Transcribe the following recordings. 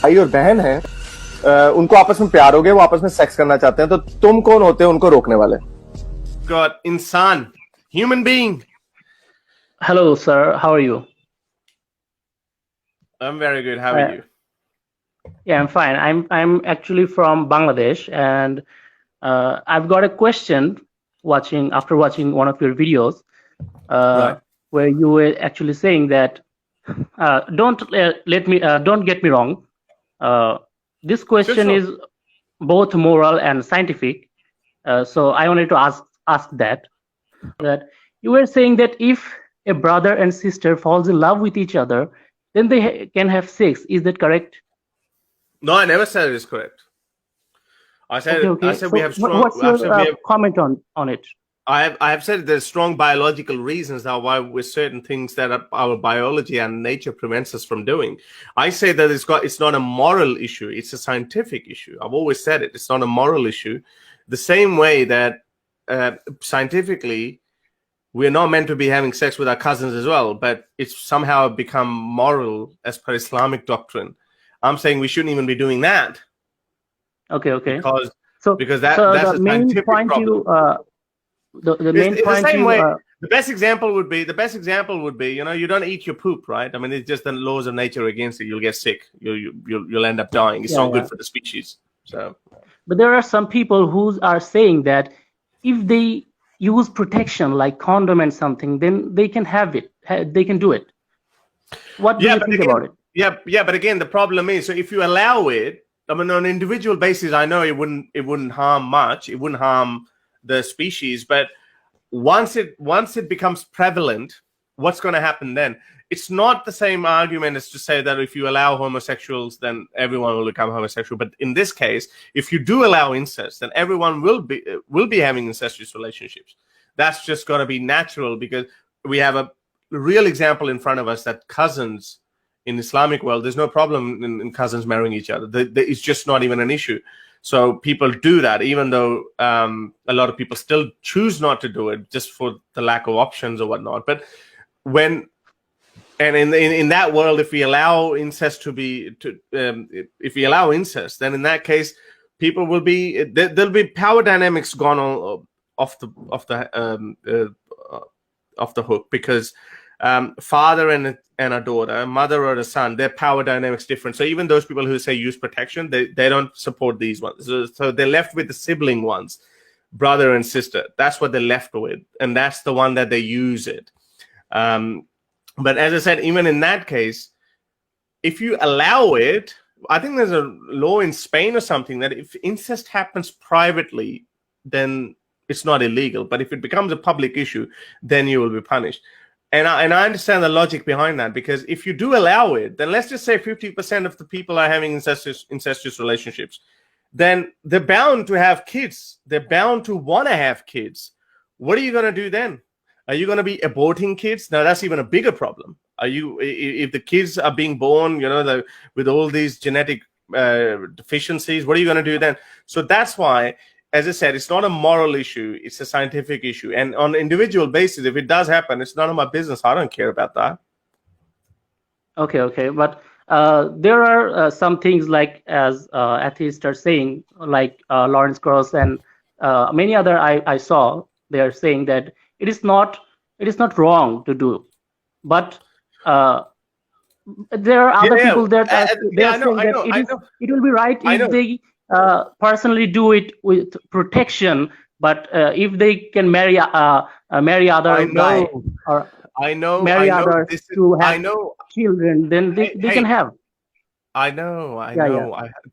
भाई और बहन है, उनको आपस में प्यार हो गया, वो आपस में सेक्स करना चाहते हैं, तो तुम कौन होते हो उनको रोकने वाले? God, insan, human being. Hello, sir. How are you? I'm very good. How are you? Yeah, I'm fine. I'm actually from Bangladesh, and I've got a question. After watching one of your videos, Right. where you were actually saying that don't get me wrong. This question Sure. is both moral and scientific. So I wanted to ask that you were saying that if a brother and sister falls in love with each other, then they can have sex. Is that correct? No, I never said it is correct. I said Okay. I said So we have strong. what's your comment on it? I have said there's strong biological reasons now why with certain things that our biology and nature prevents us from doing. I say that it's not a moral issue; it's a scientific issue. I've always said it. It's not a moral issue. The same way that scientifically we're not meant to be having sex with our cousins as well, but it's somehow become moral as per Islamic doctrine. I'm saying we shouldn't even be doing that. Okay. Because that's a scientific problem. The main It's point the same you way. The best example would be, you don't eat your poop, right? I mean, it's just the laws of nature against it. You'll get sick. You'll end up dying. It's not good for the species. So, but there are some people who are saying that if they use protection like condom and something, then they can have it. They can do it. What do you think about it? Yeah, but again, the problem is, so if you allow it, I mean, on an individual basis, I know it wouldn't harm much. It wouldn't harm the species, but once it becomes prevalent, what's going to happen then? It's not the same argument as to say that if you allow homosexuals, then everyone will become homosexual. But in this case, if you do allow incest, then everyone will be having incestuous relationships. That's just going to be natural because we have a real example in front of us that cousins in Islamic world, there's no problem in cousins marrying each other. It's just not even an issue. So people do that, even though a lot of people still choose not to do it just for the lack of options or whatnot. But in that world, if we allow incest if we allow incest, then in that case, people will be there'll be power dynamics gone off the hook because father and a daughter, a mother or a son, their power dynamics different. So even those people who say use protection, they don't support these ones. So they're left with the sibling ones, brother and sister. That's what they're left with, and that's the one that they use it. But as I said, even in that case, if you allow it, I think there's a law in Spain or something that if incest happens privately, then it's not illegal. But if it becomes a public issue, then you will be punished. And I understand the logic behind that, because if you do allow it, then let's just say 50% of the people are having incestuous relationships, then they're bound to have kids. They're bound to want to have kids. What are you going to do then? Are you going to be aborting kids? Now, that's even a bigger problem. If the kids are being born, with all these genetic deficiencies, what are you going to do then? So that's why, as I said, it's not a moral issue. It's a scientific issue. And on an individual basis, if it does happen, it's none of my business. I don't care about that. Okay. But there are some things like, as atheists are saying, like Lawrence Krauss and many other I saw, they are saying that it is not wrong to do. But there are other people that are saying that it will be right if they personally do it with protection, but if they can marry other guy or marry others to have children, then they can have. I know.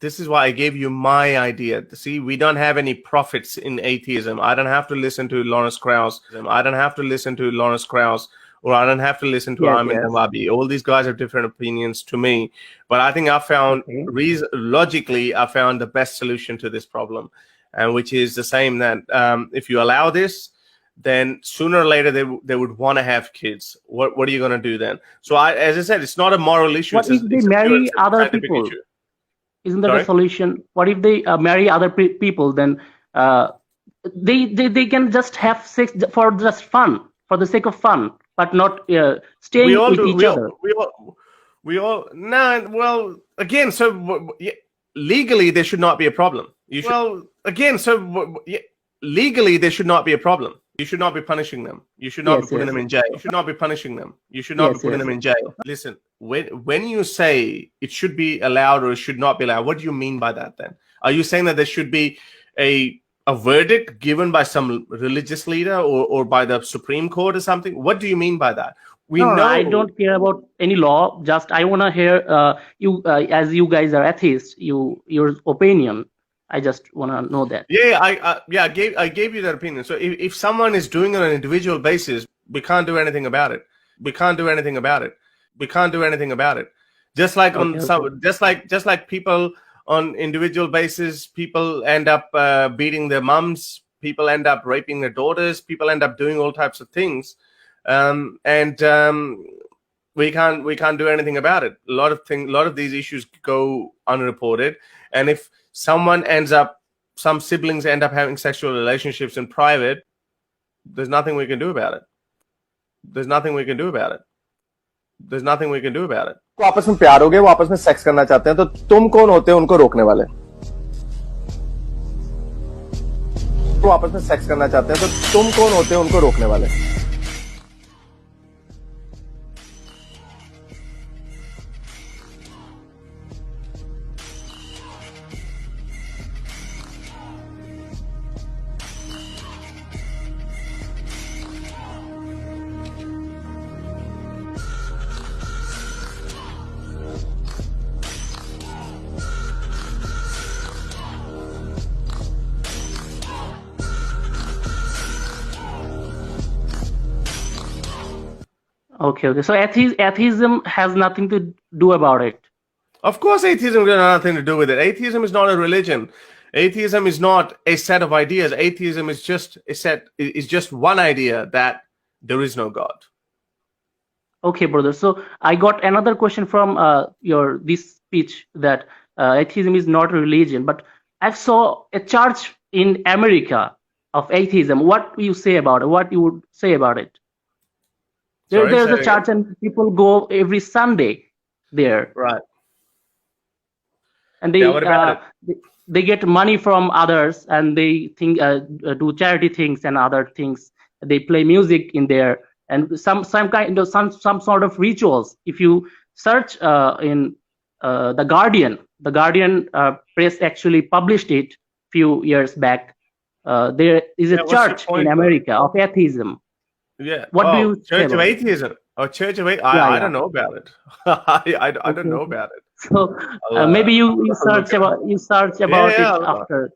This is why I gave you my idea. See, we don't have any prophets in atheism. I don't have to listen to Lawrence Krauss. I don't have to listen to Ahmed Nawabi. All these guys have different opinions to me. But I think I found, logically, I found the best solution to this problem, and which is the same that if you allow this, then sooner or later they would want to have kids. What are you going to do then? So as I said, it's not a moral issue. What if they marry other people? Isn't that a solution? What if they marry other people? Then they can just have sex for just fun, for the sake of fun, but not staying with each other. We all no. Well, again, legally there should not be a problem. Legally there should not be a problem. You should not be punishing them. You should not be putting them in jail. You should not be punishing them. You should not be putting them in jail. Listen, when you say it should be allowed or it should not be allowed, what do you mean by that then? Are you saying that there should be a verdict given by some religious leader or by the Supreme Court or something? What do you mean by that? No, I don't care about any law. Just I want to hear you, as you guys are atheists, your opinion. I just want to know that. Yeah, I gave you that opinion. So if someone is doing it on an individual basis, we can't do anything about it. Just like just like people on individual basis, people end up beating their mums, people end up raping their daughters, people end up doing all types of things, and we can't do anything about it. A lot of these issues go unreported, and if some siblings end up having sexual relationships in private, there's nothing we can do about it. वो आपस में प्यार हो गया, वो आपस में sex करना चाहते हैं, तो तुम कौन होते हो उनको रोकने वाले? वो आपस में सेक्स करना चाहते हैं, तो तुम कौन होते हो उनको रोकने वाले? Okay. So atheism has nothing to do about it. Of course, atheism has nothing to do with it. Atheism is not a religion. Atheism is not a set of ideas. Atheism is just one idea that there is no God. Okay, brother. So I got another question from this speech that atheism is not a religion, but I saw a church in America of atheism. What you say about it? What you would say about it? There's a church and people go every Sunday there. Right. And they get money from others, and they do charity things and other things. They play music in there, and some sort of rituals. If you search in the Guardian press actually published it few years back. There is a church in America of atheism. Yeah. What do you Church of Atheism? Oh, Church of Atheism. I don't know about it. I don't know about it. So maybe you search about it after.